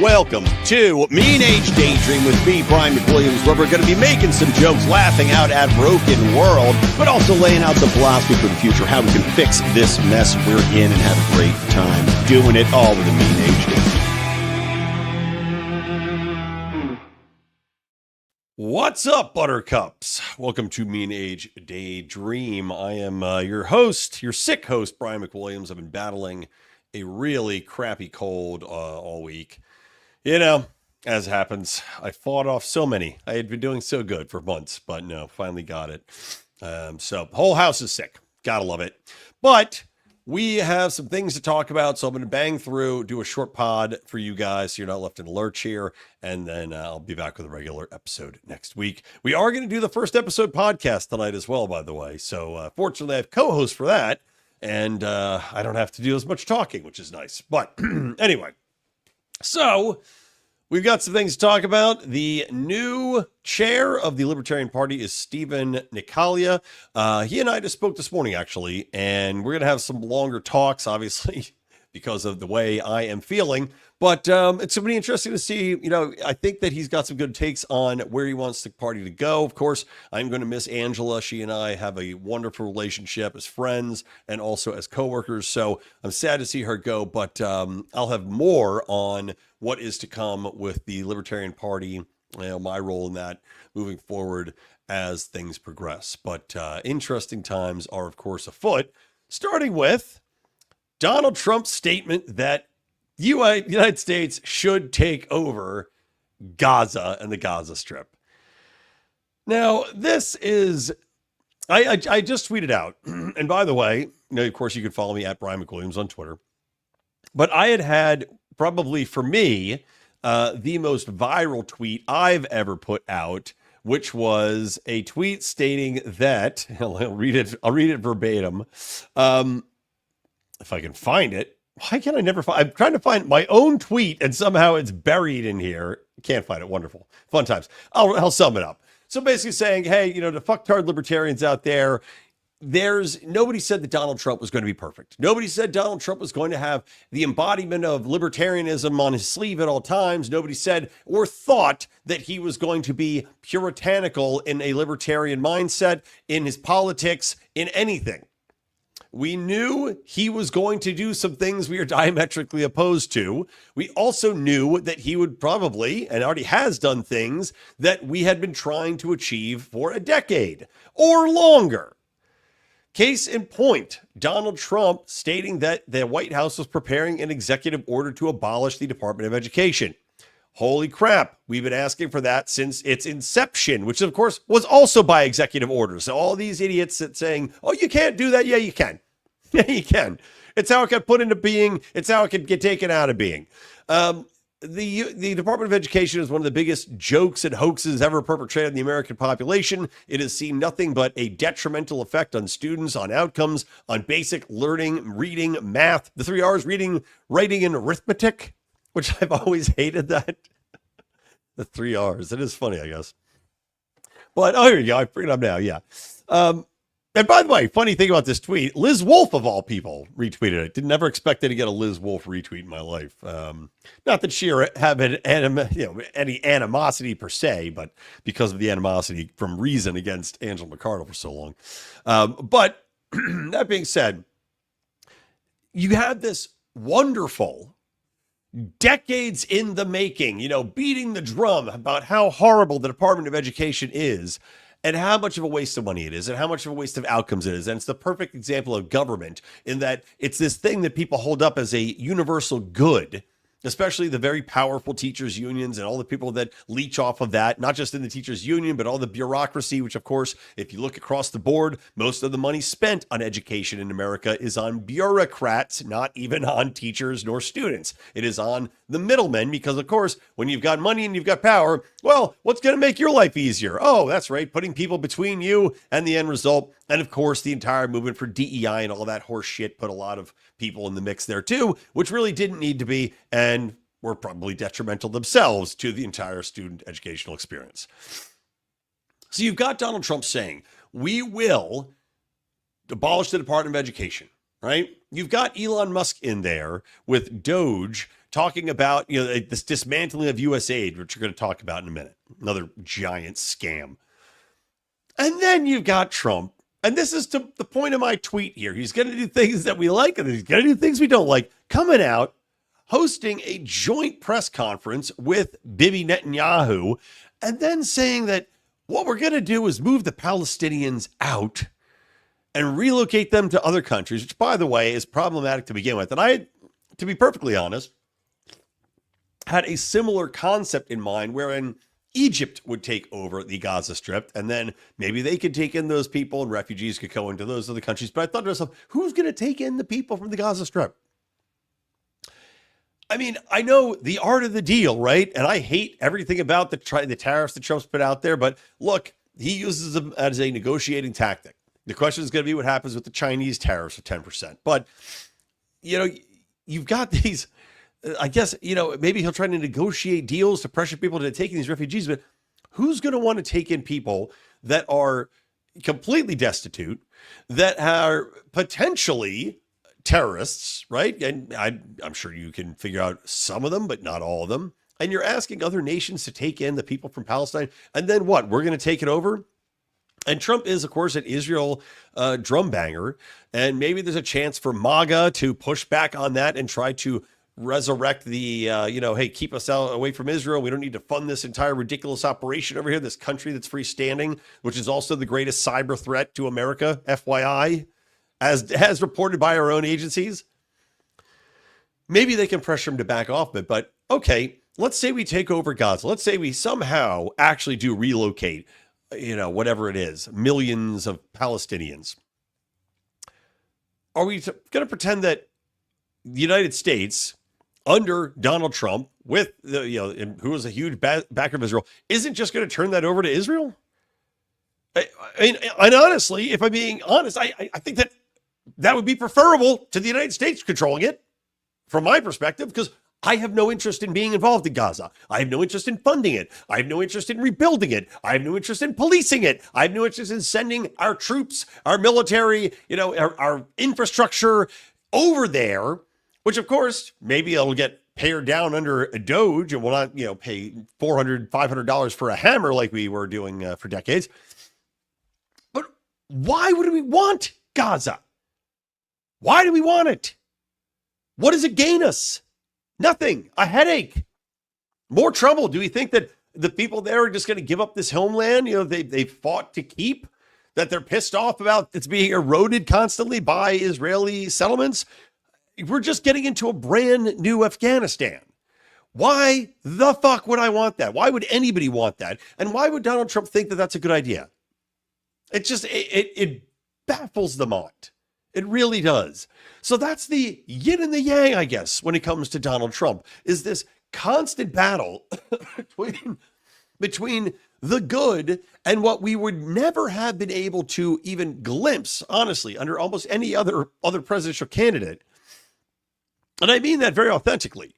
Welcome to Mean Age Daydream with me, Brian McWilliams, where we're going to be making some jokes, laughing out at broken world, but also laying out some philosophy for the future, how we can fix this mess we're in and have a great time doing it all with a Mean Age Daydream. What's up, Buttercups? Welcome to Mean Age Daydream. I am your host, your sick host, Brian McWilliams. I've been battling a really crappy cold all week. You know, as happens, I fought off so many. I had been doing so good for months, but no, finally got it. So whole house is sick. Gotta love it. But we have some things to talk about, so I'm going to bang through, do a short pod for you guys so you're not left in the lurch here, and then I'll be back with a regular episode next week. We are going to do the first episode podcast tonight as well, by the way. So fortunately, I have co-hosts for that, and I don't have to do as much talking, which is nice. But anyway. So, we've got some things to talk about. The new chair of the Libertarian Party is Stephen Nicolia. He and I just spoke this morning, actually, and we're going to have some longer talks, obviously, because of the way I am feeling. But it's going to be interesting to see, you know, I think that he's got some good takes on where he wants the party to go. Of course, I'm going to miss Angela. She and I have a wonderful relationship as friends and also as coworkers. So I'm sad to see her go, but I'll have more on what is to come with the Libertarian Party, you know, my role in that moving forward as things progress. But interesting times are, of course, afoot, starting with Donald Trump's statement that the United States should take over Gaza and the Gaza Strip. Now, this is, I just tweeted out, and by the way, you know, of course, you can follow me at Brian McWilliams on Twitter, but I had probably for me, the most viral tweet I've ever put out, which was a tweet stating that, I'll read it verbatim. If I can find it. Why can't I never find? I'm trying to find my own tweet and somehow it's buried in here. Can't find it. Wonderful. Fun times. I'll sum it up. So basically saying, hey, you know, the fucktard libertarians out there, nobody said that Donald Trump was going to be perfect. Nobody said Donald Trump was going to have the embodiment of libertarianism on his sleeve at all times. Nobody said or thought that he was going to be puritanical in a libertarian mindset, in his politics, in anything. We knew he was going to do some things we are diametrically opposed to. We also knew that he would probably, and already has done things that we had been trying to achieve for a decade or longer. Case in point, Donald Trump stating that the White House was preparing an executive order to abolish the Department of Education. Holy crap, we've been asking for that since its inception, which of course was also by executive order. So all these idiots that saying, oh, you can't do that. Yeah, you can. Yeah, you can. It's how it got put into being. It's how it could get taken out of being. The Department of Education is one of the biggest jokes and hoaxes ever perpetrated on the American population. It has seen nothing but a detrimental effect on students, on outcomes, on basic learning, reading, math, the 3 R's, reading, writing, and arithmetic, which I've always hated that. The 3 R's. It is funny, I guess. But, oh, here you go. I bring it up now. Yeah. And by the way, funny thing about this tweet, Liz Wolfe, of all people, retweeted it. Didn't never expected to get a Liz Wolfe retweet in my life. Not that she have any animosity per se, but because of the animosity from Reason against Angela McArdle for so long. But that being said, you have this wonderful, decades in the making, you know, beating the drum about how horrible the Department of Education is, and how much of a waste of money it is, and how much of a waste of outcomes it is. And it's the perfect example of government in that it's this thing that people hold up as a universal good, especially the very powerful teachers unions and all the people that leech off of that, not just in the teachers union, but all the bureaucracy, which of course, if you look across the board, most of the money spent on education in America is on bureaucrats, not even on teachers nor students. It is on the middlemen, because of course, when you've got money and you've got power, well, what's going to make your life easier? Oh, that's right, putting people between you and the end result. And of course, the entire movement for DEI and all that horse shit put a lot of people in the mix there too, which really didn't need to be, and were probably detrimental themselves to the entire student educational experience. So you've got Donald Trump saying, we will abolish the Department of Education, right? You've got Elon Musk in there with Doge talking about, this dismantling of USAID, which we're going to talk about in a minute, another giant scam. And then you've got Trump. And this is to the point of my tweet here. He's going to do things that we like and he's going to do things we don't like. Coming out, hosting a joint press conference with Bibi Netanyahu, and then saying that what we're going to do is move the Palestinians out and relocate them to other countries, which, by the way, is problematic to begin with. And I, to be perfectly honest, had a similar concept in mind wherein Egypt would take over the Gaza Strip, and then maybe they could take in those people and refugees could go into those other countries. But I thought to myself, who's going to take in the people from the Gaza Strip? I mean, I know the art of the deal, right? And I hate everything about the tariffs that Trump's put out there. But look, he uses them as a negotiating tactic. The question is going to be what happens with the Chinese tariffs of 10%. But, you've got these... I guess, maybe he'll try to negotiate deals to pressure people to taking these refugees, but who's going to want to take in people that are completely destitute, that are potentially terrorists, right? And I'm sure you can figure out some of them, but not all of them. And you're asking other nations to take in the people from Palestine. And then what? We're going to take it over? And Trump is, of course, an Israel drum banger. And maybe there's a chance for MAGA to push back on that and try to resurrect the, hey, keep us away from Israel. We don't need to fund this entire ridiculous operation over here, this country that's freestanding, which is also the greatest cyber threat to America, FYI, as reported by our own agencies. Maybe they can pressure him to back off of it, but okay, let's say we take over Gaza. Let's say we somehow actually do relocate, whatever it is, millions of Palestinians. Are we going to pretend that the United States, under Donald Trump, with who was a huge backer of Israel, isn't just going to turn that over to Israel? I mean, and honestly, if I'm being honest, I think that would be preferable to the United States controlling it, from my perspective, because I have no interest in being involved in Gaza. I have no interest in funding it. I have no interest in rebuilding it. I have no interest in policing it. I have no interest in sending our troops, our military, our infrastructure over there. Which, of course, maybe it'll get pared down under a Doge and we'll not, pay $400, $500 for a hammer like we were doing for decades. But why would we want Gaza? Why do we want it? What does it gain us? Nothing. A headache. More trouble. Do we think that the people there are just going to give up this homeland, they fought to keep, that they're pissed off about it's being eroded constantly by Israeli settlements? We're just getting into a brand new Afghanistan. Why the fuck would I want that? Why would anybody want that? And why would Donald Trump think that that's a good idea? It baffles the mind. It really does. So that's the yin and the yang, I guess, when it comes to Donald Trump, is this constant battle between the good and what we would never have been able to even glimpse, honestly, under almost any other presidential candidate. And I mean that very authentically.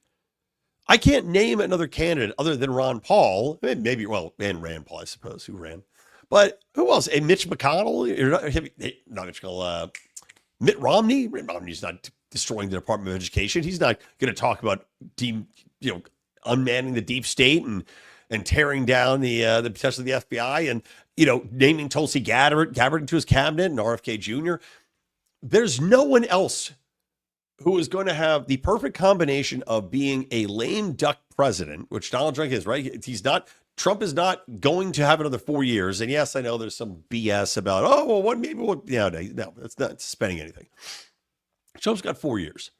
I can't name another candidate other than Ron Paul. Maybe, and Rand Paul, I suppose, who ran. But who else? Mitch McConnell? Not Mitch McConnell. Mitt Romney? Mitt Romney's not destroying the Department of Education. He's not going to talk about unmanning the deep state and tearing down the potential of the FBI and, naming Tulsi Gabbard into his cabinet and RFK Jr. There's no one else who is going to have the perfect combination of being a lame duck president, which Donald Trump is, right? Trump is not going to have another 4 years. And yes, I know there's some BS about, no, that's not spending anything. Trump's got 4 years.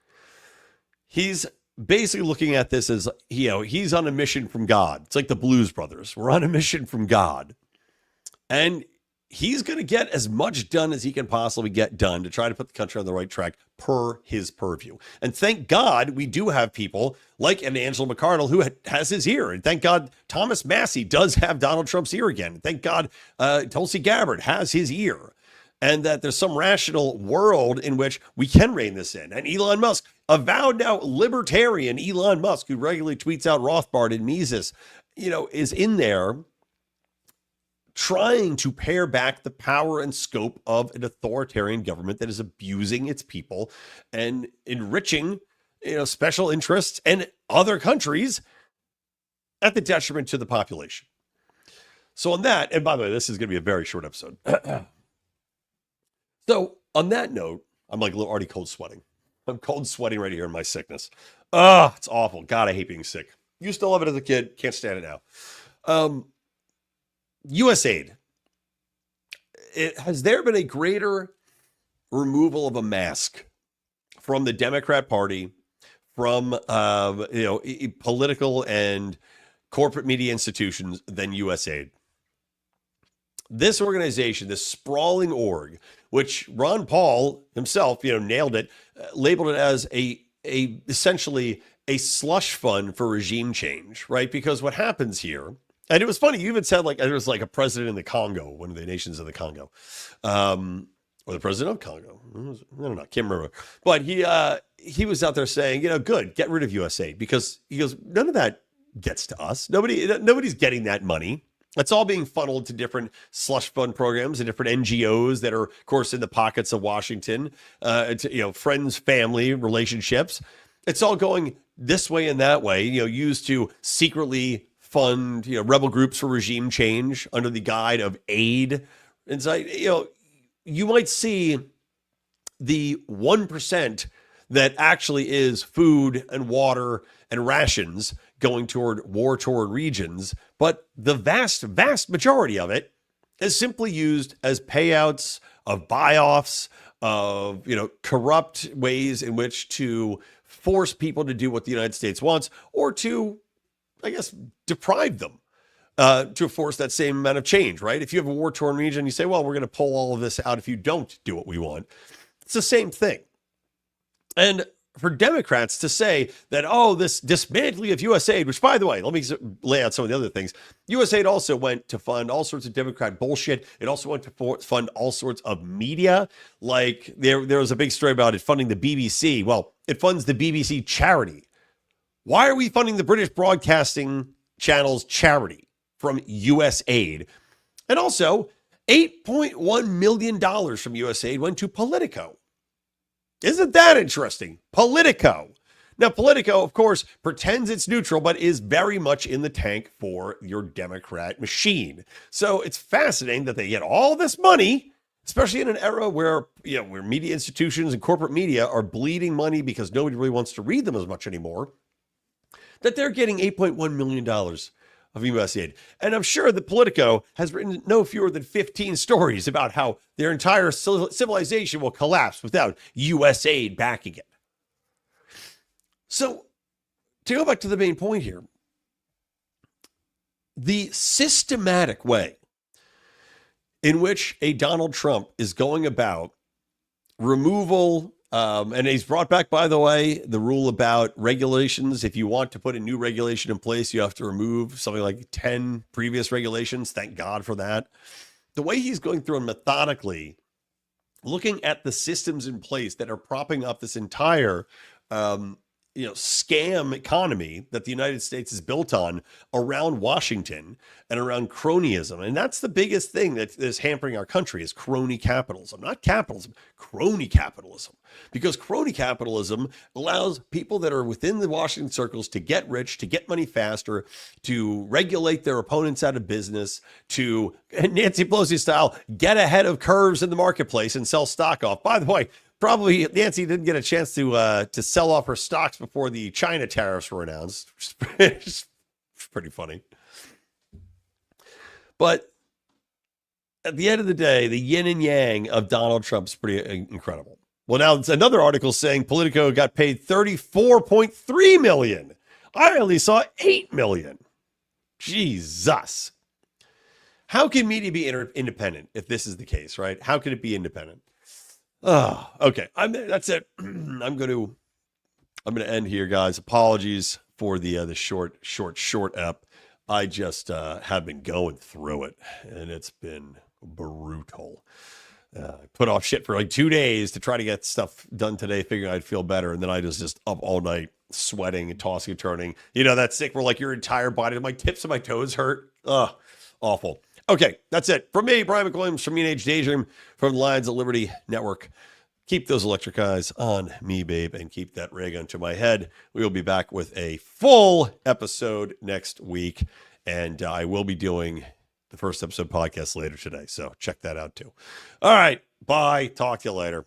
He's basically looking at this as, he's on a mission from God. It's like the Blues Brothers. We're on a mission from God. And he's going to get as much done as he can possibly get done to try to put the country on the right track per his purview. And thank God we do have people like an Angela McArdle who has his ear. And thank God Thomas Massie does have Donald Trump's ear again. And thank God Tulsi Gabbard has his ear. And that there's some rational world in which we can rein this in. And Elon Musk, avowed now libertarian Elon Musk, who regularly tweets out Rothbard and Mises, is in there trying to pare back the power and scope of an authoritarian government that is abusing its people and enriching special interests and other countries at the detriment to the population. So on that, and by the way, this is going to be a very short episode. So on that note, I'm like already cold sweating. I'm cold sweating right here in my sickness. It's awful. God, I hate being sick. Used to love it as a kid. Can't stand it now. USAID. Has there been a greater removal of a mask from the Democrat Party, from political and corporate media institutions than USAID? This organization, this sprawling org, which Ron Paul himself, nailed it, labeled it as essentially a slush fund for regime change, right? Because what happens here, and it was funny, you even said like there was like a president in the Congo, one of the nations of the Congo, or the president of Congo. I don't know, can't remember. But he was out there saying, good, get rid of USAID, because he goes, none of that gets to us. Nobody's getting that money. It's all being funneled to different slush fund programs and different NGOs that are, of course, in the pockets of Washington, friends, family, relationships. It's all going this way and that way, used to secretly fund, rebel groups for regime change under the guise of aid. And so, you might see the 1% that actually is food and water and rations going toward war-torn regions, but the vast, vast majority of it is simply used as payouts of buy-offs, of corrupt ways in which to force people to do what the United States wants, or to, I guess, deprive them to force that same amount of change, right? If you have a war-torn region, you say, well, we're going to pull all of this out if you don't do what we want. It's the same thing. And for Democrats to say that, this dismantling of USAID, which, by the way, let me lay out some of the other things. USAID also went to fund all sorts of Democrat bullshit. It also went to fund all sorts of media. Like there was a big story about it funding the BBC. Well, it funds the BBC charity. Why are we funding the British Broadcasting Channel's charity from USAID? And also, $8.1 million from USAID went to Politico. Isn't that interesting? Politico. Now, Politico, of course, pretends it's neutral, but is very much in the tank for your Democrat machine. So it's fascinating that they get all this money, especially in an era where media institutions and corporate media are bleeding money because nobody really wants to read them as much anymore, that they're getting $8.1 million of USAID. And I'm sure that Politico has written no fewer than 15 stories about how their entire civilization will collapse without USAID backing it. So, to go back to the main point here, the systematic way in which a Donald Trump is going about removal, and he's brought back, by the way, the rule about regulations. If you want to put a new regulation in place, you have to remove something like 10 previous regulations. Thank God for that. The way he's going through and methodically looking at the systems in place that are propping up this entire scam economy that the United States is built on around Washington and around cronyism. And that's the biggest thing that is hampering our country is crony capitalism, not capitalism, crony capitalism. Because crony capitalism allows people that are within the Washington circles to get rich, to get money faster, to regulate their opponents out of business, to, Nancy Pelosi style, get ahead of curves in the marketplace and sell stock off. By the way, probably Nancy didn't get a chance to sell off her stocks before the China tariffs were announced. It's pretty funny. But at the end of the day, the yin and yang of Donald Trump is pretty incredible. Well, now it's another article saying Politico got paid $34.3 million. I only saw $8 million. Jesus. How can media be independent if this is the case, right? How can it be independent? Oh, okay. That's it. I'm going to end here, guys. Apologies for the short ep. I just have been going through it, and it's been brutal. I put off shit for like 2 days to try to get stuff done today, figuring I'd feel better, and then I was just up all night sweating and tossing and turning. That sick where like your entire body, my tips of my toes hurt. Ugh, awful. Okay, that's it. From me, Brian McWilliams from Mean Age Daydream, from the Lions of Liberty Network. Keep those electric eyes on me, babe, and keep that ray gun to my head. We will be back with a full episode next week, and I will be doing the first episode podcast later today, so check that out too. All right, bye. Talk to you later.